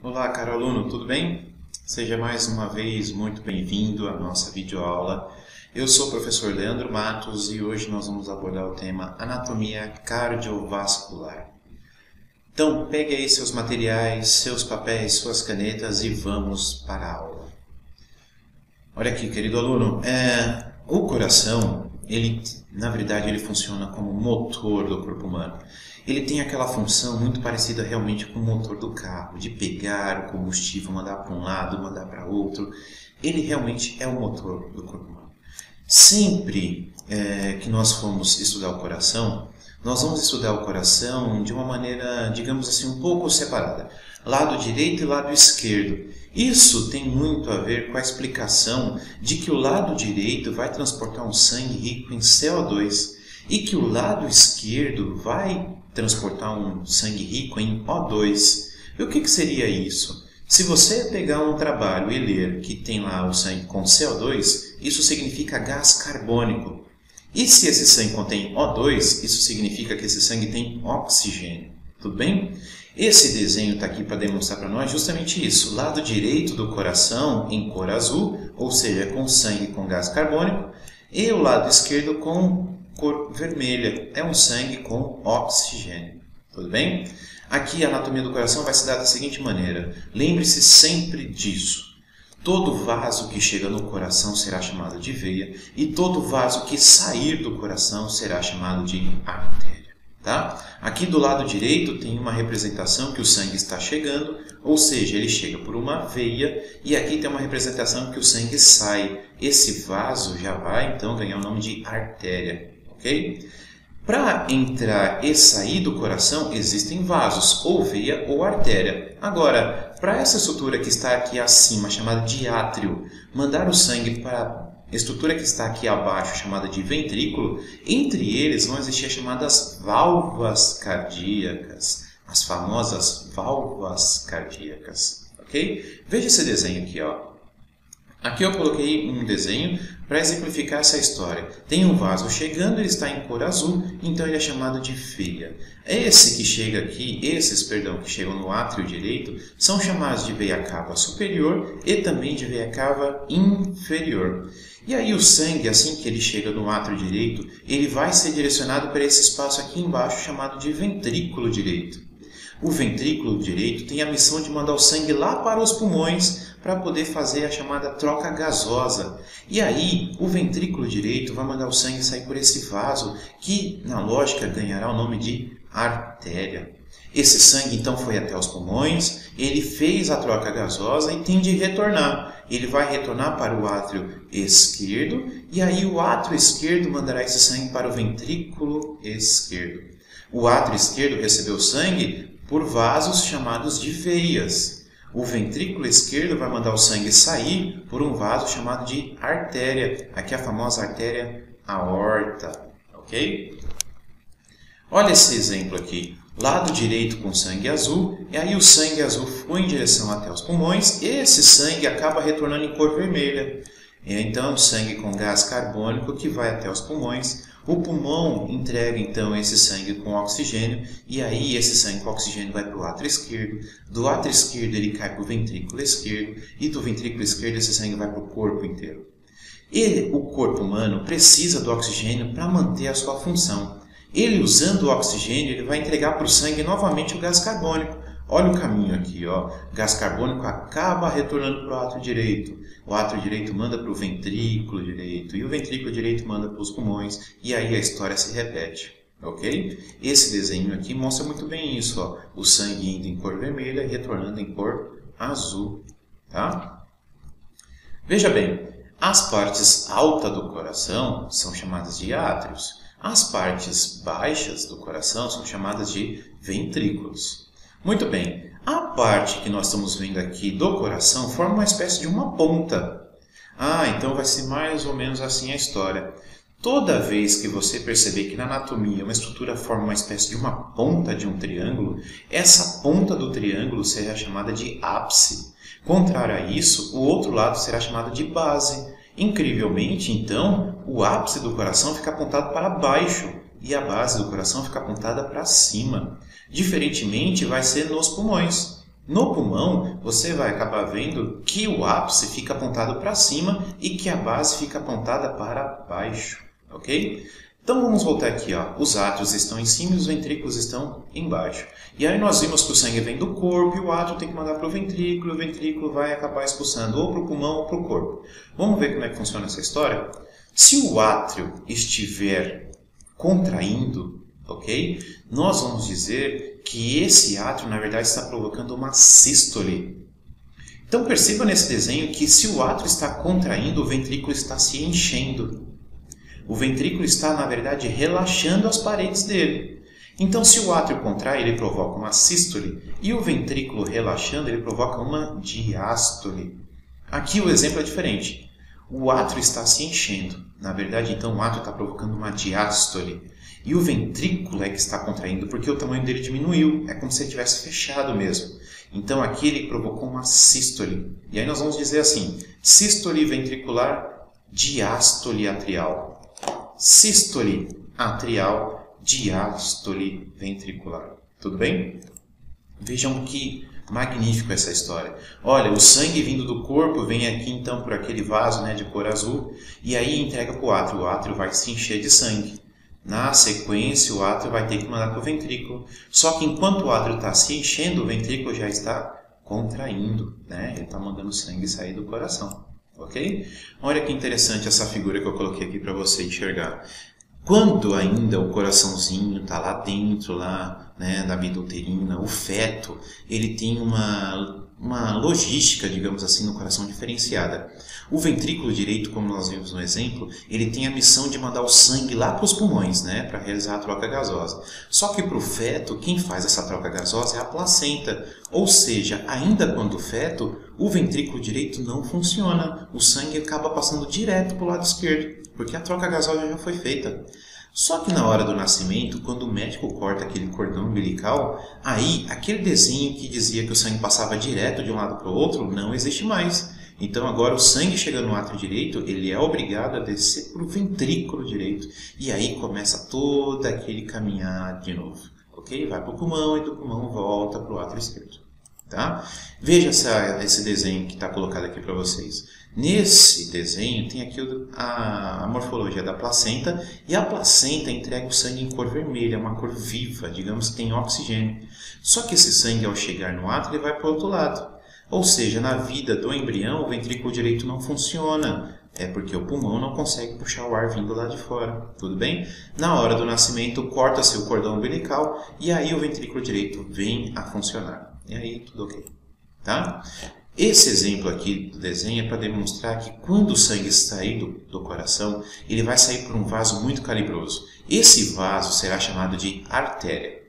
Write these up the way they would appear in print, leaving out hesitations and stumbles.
Olá, caro aluno, tudo bem? Seja mais uma vez muito bem-vindo à nossa videoaula. Eu sou o professor Leandro Matos e hoje nós vamos abordar o tema Anatomia Cardiovascular. Então, pegue aí seus materiais, seus papéis, suas canetas e vamos para a aula. Olha aqui, querido aluno, o coração, na verdade, ele funciona como motor do corpo humano. Ele tem aquela função muito parecida realmente com o motor do carro, de pegar o combustível, mandar para um lado, mandar para outro. Ele realmente é o motor do corpo humano. Sempre que nós formos estudar o coração, nós vamos estudar o coração de uma maneira, digamos assim, um pouco separada. Lado direito e lado esquerdo. Isso tem muito a ver com a explicação de que o lado direito vai transportar um sangue rico em CO2 e que o lado esquerdo vai transportar um sangue rico em O2. E o que seria isso? Se você pegar um trabalho e ler que tem lá o sangue com CO2, isso significa gás carbônico. E se esse sangue contém O2, isso significa que esse sangue tem oxigênio. Tudo bem? Esse desenho está aqui para demonstrar para nós justamente isso. Lado direito do coração em cor azul, ou seja, com sangue com gás carbônico, e o lado esquerdo com cor vermelha, é um sangue com oxigênio. Tudo bem? Aqui a anatomia do coração vai se dar da seguinte maneira. Lembre-se sempre disso. Todo vaso que chega no coração será chamado de veia e todo vaso que sair do coração será chamado de artéria. Tá? Aqui do lado direito tem uma representação que o sangue está chegando, ou seja, ele chega por uma veia, e aqui tem uma representação que o sangue sai. Esse vaso já vai então ganhar o nome de artéria. Okay? Para entrar e sair do coração existem vasos, ou veia ou artéria. Agora, para essa estrutura que está aqui acima, chamada de átrio, mandar o sangue para a estrutura que está aqui abaixo, chamada de ventrículo, entre eles vão existir as chamadas válvulas cardíacas, as famosas válvulas cardíacas. Okay? Veja esse desenho aqui, ó. Aqui eu coloquei um desenho para exemplificar essa história. Tem um vaso chegando, ele está em cor azul, então ele é chamado de veia. Esses que chegam no átrio direito, são chamados de veia cava superior e também de veia cava inferior. E aí o sangue, assim que ele chega no átrio direito, ele vai ser direcionado para esse espaço aqui embaixo chamado de ventrículo direito. O ventrículo direito tem a missão de mandar o sangue lá para os pulmões para poder fazer a chamada troca gasosa. E aí, o ventrículo direito vai mandar o sangue sair por esse vaso, que, na lógica, ganhará o nome de artéria. Esse sangue, então, foi até os pulmões, ele fez a troca gasosa e tem de retornar. Ele vai retornar para o átrio esquerdo, e aí o átrio esquerdo mandará esse sangue para o ventrículo esquerdo. O átrio esquerdo recebeu sangue por vasos chamados de veias. O ventrículo esquerdo vai mandar o sangue sair por um vaso chamado de artéria. Aqui a famosa artéria aorta. Ok? Olha esse exemplo aqui. Lado direito com sangue azul, e aí o sangue azul foi em direção até os pulmões, e esse sangue acaba retornando em cor vermelha. Então, sangue com gás carbônico que vai até os pulmões. O pulmão entrega então esse sangue com oxigênio, e aí esse sangue com oxigênio vai para o átrio esquerdo. Do átrio esquerdo ele cai para o ventrículo esquerdo, e do ventrículo esquerdo esse sangue vai para o corpo inteiro. E o corpo humano precisa do oxigênio para manter a sua função. Ele, usando o oxigênio, ele vai entregar para o sangue novamente o gás carbônico. Olha o caminho aqui, ó. O gás carbônico acaba retornando para o átrio direito. O átrio direito manda para o ventrículo direito. E o ventrículo direito manda para os pulmões. E aí a história se repete. Ok? Esse desenho aqui mostra muito bem isso, ó. O sangue indo em cor vermelha e retornando em cor azul. Tá? Veja bem, as partes altas do coração são chamadas de átrios. As partes baixas do coração são chamadas de ventrículos. Muito bem, a parte que nós estamos vendo aqui do coração forma uma espécie de uma ponta. Então vai ser mais ou menos assim a história. Toda vez que você perceber que na anatomia uma estrutura forma uma espécie de uma ponta de um triângulo, essa ponta do triângulo será chamada de ápice. Contrário a isso, o outro lado será chamado de base. Incrivelmente, então, o ápice do coração fica apontado para baixo e a base do coração fica apontada para cima. Diferentemente, vai ser nos pulmões. No pulmão, você vai acabar vendo que o ápice fica apontado para cima e que a base fica apontada para baixo, ok? Então vamos voltar aqui, ó. Os átrios estão em cima e os ventrículos estão embaixo. E aí nós vimos que o sangue vem do corpo e o átrio tem que mandar para o ventrículo vai acabar expulsando ou para o pulmão ou para o corpo. Vamos ver como é que funciona essa história? Se o átrio estiver contraindo, ok? Nós vamos dizer que esse átrio, na verdade, está provocando uma sístole. Então perceba nesse desenho que se o átrio está contraindo, o ventrículo está se enchendo. O ventrículo está, na verdade, relaxando as paredes dele. Então, se o átrio contrai, ele provoca uma sístole, e o ventrículo relaxando, ele provoca uma diástole. Aqui o exemplo é diferente. O átrio está se enchendo. Na verdade, então, o átrio está provocando uma diástole. E o ventrículo é que está contraindo, porque o tamanho dele diminuiu. É como se ele tivesse fechado mesmo. Então, aqui ele provocou uma sístole. E aí nós vamos dizer assim, sístole ventricular, diástole atrial. Sístole atrial, diástole ventricular. Tudo bem? Vejam que magnífico essa história. Olha, o sangue vindo do corpo vem aqui então por aquele vaso, né, de cor azul e aí entrega para o átrio. O átrio vai se encher de sangue. Na sequência, o átrio vai ter que mandar para o ventrículo. Só que enquanto o átrio está se enchendo, o ventrículo já está contraindo, né? Ele está mandando sangue sair do coração. Ok? Olha que interessante essa figura que eu coloquei aqui para você enxergar. Quando ainda o coraçãozinho está lá dentro, lá, né, da vida uterina, o feto, ele tem uma logística, digamos assim, no coração diferenciada. O ventrículo direito, como nós vimos no exemplo, ele tem a missão de mandar o sangue lá para os pulmões, né, para realizar a troca gasosa. Só que para o feto, quem faz essa troca gasosa é a placenta. Ou seja, ainda quando o feto, o ventrículo direito não funciona. O sangue acaba passando direto para o lado esquerdo, porque a troca gasosa já foi feita. Só que na hora do nascimento, quando o médico corta aquele cordão umbilical, aí aquele desenho que dizia que o sangue passava direto de um lado para o outro não existe mais. Então agora o sangue chega no átrio direito, ele é obrigado a descer para o ventrículo direito. E aí começa todo aquele caminhar de novo. Ok? Vai para o pulmão e do pulmão volta para o átrio esquerdo. Tá? Veja esse desenho que está colocado aqui para vocês. Nesse desenho tem aqui a morfologia da placenta e a placenta entrega o sangue em cor vermelha, uma cor viva, digamos que tem oxigênio. Só que esse sangue ao chegar no átrio ele vai para o outro lado. Ou seja, na vida do embrião o ventrículo direito não funciona. É porque o pulmão não consegue puxar o ar vindo lá de fora. Tudo bem? Na hora do nascimento corta-se o cordão umbilical e aí o ventrículo direito vem a funcionar. E aí tudo ok. Tá? Esse exemplo aqui do desenho é para demonstrar que quando o sangue sair do coração, ele vai sair por um vaso muito calibroso. Esse vaso será chamado de artéria.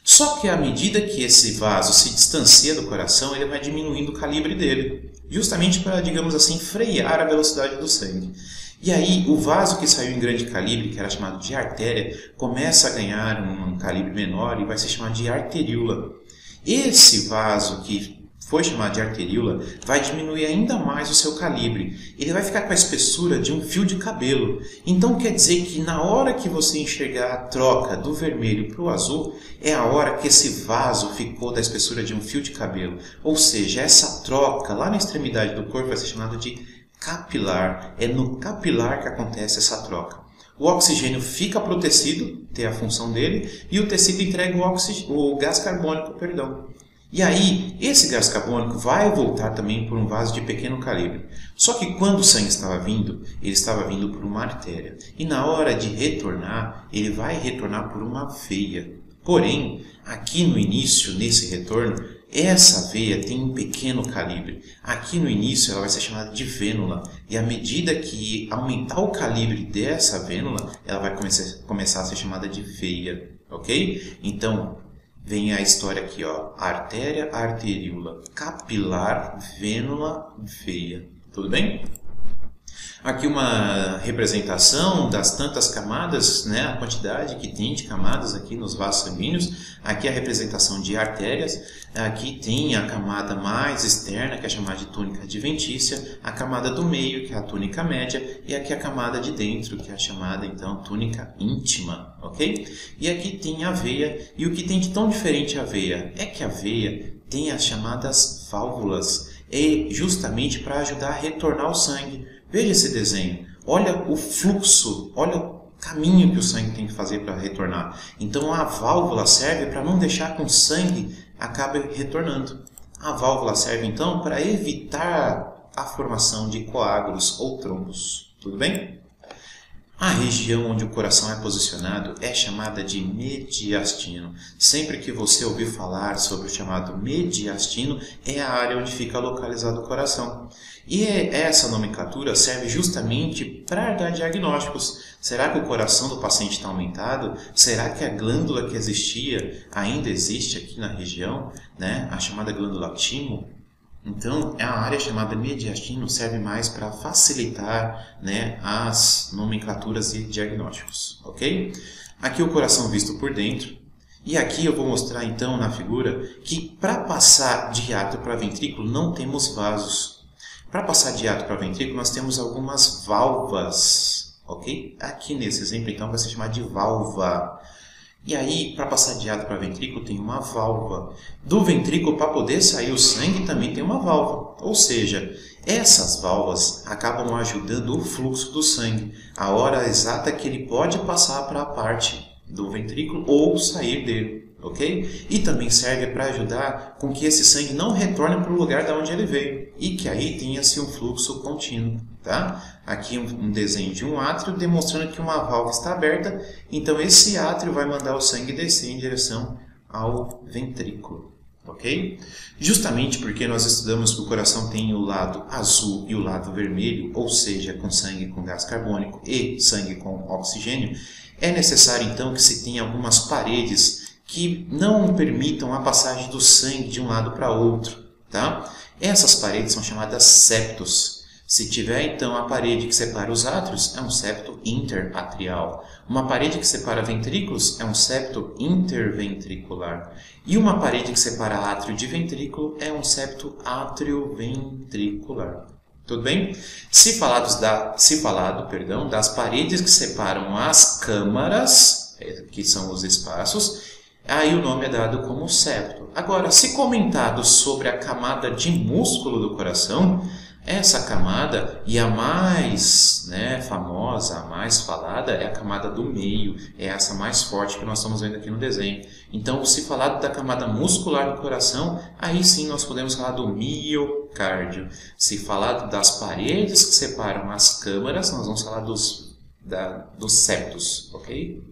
Só que à medida que esse vaso se distancia do coração, ele vai diminuindo o calibre dele, justamente para, digamos assim, frear a velocidade do sangue. E aí o vaso que saiu em grande calibre, que era chamado de artéria, começa a ganhar um calibre menor e vai ser chamado de arteríola. Esse vaso que foi chamado de arteríola, vai diminuir ainda mais o seu calibre. Ele vai ficar com a espessura de um fio de cabelo. Então quer dizer que na hora que você enxergar a troca do vermelho para o azul, é a hora que esse vaso ficou da espessura de um fio de cabelo. Ou seja, essa troca lá na extremidade do corpo vai ser chamada de capilar. É no capilar que acontece essa troca. O oxigênio fica para o tecido, tem a função dele, e o tecido entrega o gás carbônico, E aí, esse gás carbônico vai voltar também por um vaso de pequeno calibre. Só que quando o sangue estava vindo, ele estava vindo por uma artéria. E na hora de retornar, ele vai retornar por uma veia. Porém, aqui no início, nesse retorno, essa veia tem um pequeno calibre. Aqui no início ela vai ser chamada de vênula. E à medida que aumentar o calibre dessa vênula, ela vai começar a ser chamada de veia. Ok? Então, vem a história aqui, ó, artéria, arteríola, capilar, vênula, veia. Tudo bem? Aqui uma representação das tantas camadas, né, a quantidade que tem de camadas aqui nos vasos sanguíneos. Aqui a representação de artérias. Aqui tem a camada mais externa, que é chamada de túnica adventícia, a camada do meio, que é a túnica média, e aqui a camada de dentro, que é a chamada, então, túnica íntima, ok? E aqui tem a veia, e o que tem de tão diferente a veia é que a veia tem as chamadas válvulas, e justamente para ajudar a retornar o sangue. Veja esse desenho, olha o fluxo, olha o caminho que o sangue tem que fazer para retornar. Então a válvula serve para não deixar que o sangue acabe retornando. A válvula serve então para evitar a formação de coágulos ou trombos. Tudo bem? A região onde o coração é posicionado é chamada de mediastino. Sempre que você ouvir falar sobre o chamado mediastino, é a área onde fica localizado o coração. E essa nomenclatura serve justamente para dar diagnósticos. Será que o coração do paciente está aumentado? Será que a glândula que existia ainda existe aqui na região, né? A chamada glândula timo? Então, a área chamada mediastino serve mais para facilitar, né, as nomenclaturas e diagnósticos, ok? Aqui o coração visto por dentro. E aqui eu vou mostrar então na figura que para passar de átrio para ventrículo não temos vasos. Para passar de átrio para ventrículo nós temos algumas válvulas, ok? Aqui nesse exemplo então vai ser chamado de válvula. E aí, para passar de átrio para ventrículo, tem uma válvula. Do ventrículo, para poder sair o sangue, também tem uma válvula. Ou seja, essas válvulas acabam ajudando o fluxo do sangue, a hora exata que ele pode passar para a parte do ventrículo ou sair dele, ok? E também serve para ajudar com que esse sangue não retorne para o lugar de onde ele veio e que aí tenha-se um fluxo contínuo. Tá? Aqui um desenho de um átrio demonstrando que uma válvula está aberta, então esse átrio vai mandar o sangue descer em direção ao ventrículo, ok? Justamente porque nós estudamos que o coração tem o lado azul e o lado vermelho, ou seja, com sangue com gás carbônico e sangue com oxigênio, é necessário então que se tenha algumas paredes que não permitam a passagem do sangue de um lado para outro, tá? Essas paredes são chamadas septos. Se tiver, então, a parede que separa os átrios, é um septo interatrial. Uma parede que separa ventrículos é um septo interventricular. E uma parede que separa átrio de ventrículo é um septo atrioventricular. Tudo bem? Se falado, das paredes que separam as câmaras, que são os espaços, aí o nome é dado como septo. Agora, se comentado sobre a camada de músculo do coração, essa camada, e a mais famosa, a mais falada, é a camada do meio, é essa mais forte que nós estamos vendo aqui no desenho. Então, se falado da camada muscular do coração, aí sim nós podemos falar do miocárdio. Se falado das paredes que separam as câmaras, nós vamos falar dos septos, ok?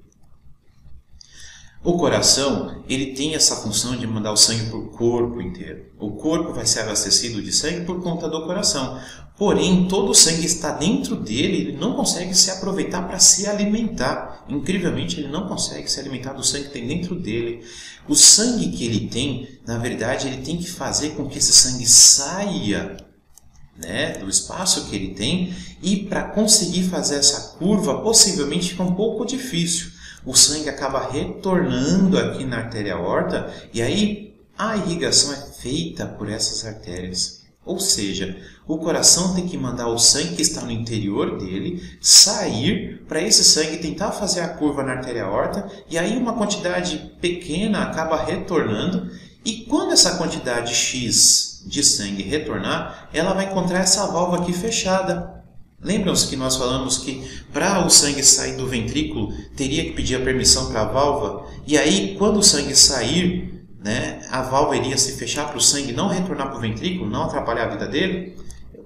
O coração, ele tem essa função de mandar o sangue para o corpo inteiro. O corpo vai ser abastecido de sangue por conta do coração. Porém, todo o sangue está dentro dele, ele não consegue se aproveitar para se alimentar. Incrivelmente, ele não consegue se alimentar do sangue que tem dentro dele. O sangue que ele tem, na verdade, ele tem que fazer com que esse sangue saia, do espaço que ele tem, e para conseguir fazer essa curva, possivelmente fica um pouco difícil. O sangue acaba retornando aqui na artéria aorta e aí a irrigação é feita por essas artérias. Ou seja, o coração tem que mandar o sangue que está no interior dele sair para esse sangue tentar fazer a curva na artéria aorta e aí uma quantidade pequena acaba retornando e quando essa quantidade X de sangue retornar, ela vai encontrar essa válvula aqui fechada. Lembram-se que nós falamos que para o sangue sair do ventrículo, teria que pedir a permissão para a válvula? E aí, quando o sangue sair, a válvula iria se fechar para o sangue não retornar para o ventrículo, não atrapalhar a vida dele?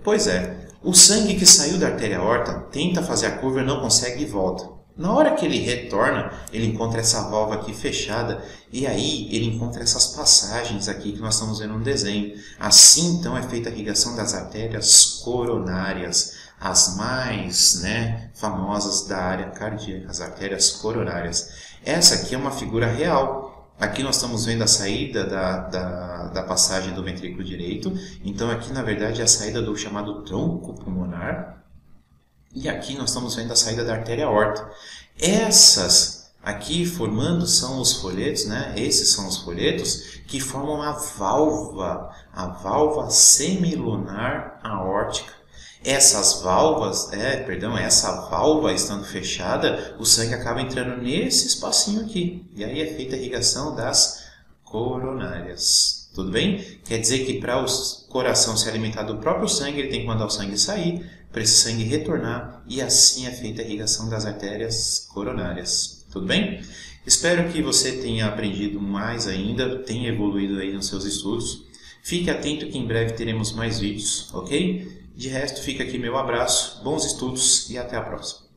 Pois é, o sangue que saiu da artéria aorta tenta fazer a curva e não consegue e volta. Na hora que ele retorna, ele encontra essa válvula aqui fechada e aí ele encontra essas passagens aqui que nós estamos vendo no desenho. Assim, então, é feita a irrigação das artérias coronárias, as mais famosas da área cardíaca, as artérias coronárias. Essa aqui é uma figura real. Aqui nós estamos vendo a saída da passagem do ventrículo direito. Então aqui na verdade é a saída do chamado tronco pulmonar. E aqui nós estamos vendo a saída da artéria aorta. Essas aqui formando são os folhetos, né? Esses são os folhetos que formam a válvula semilunar aórtica. Essa válvula estando fechada, o sangue acaba entrando nesse espacinho aqui. E aí é feita a irrigação das coronárias. Tudo bem? Quer dizer que para o coração se alimentar do próprio sangue, ele tem que mandar o sangue sair, para esse sangue retornar, e assim é feita a irrigação das artérias coronárias. Tudo bem? Espero que você tenha aprendido mais ainda, tenha evoluído aí nos seus estudos. Fique atento que em breve teremos mais vídeos, ok? De resto, fica aqui meu abraço, bons estudos e até a próxima.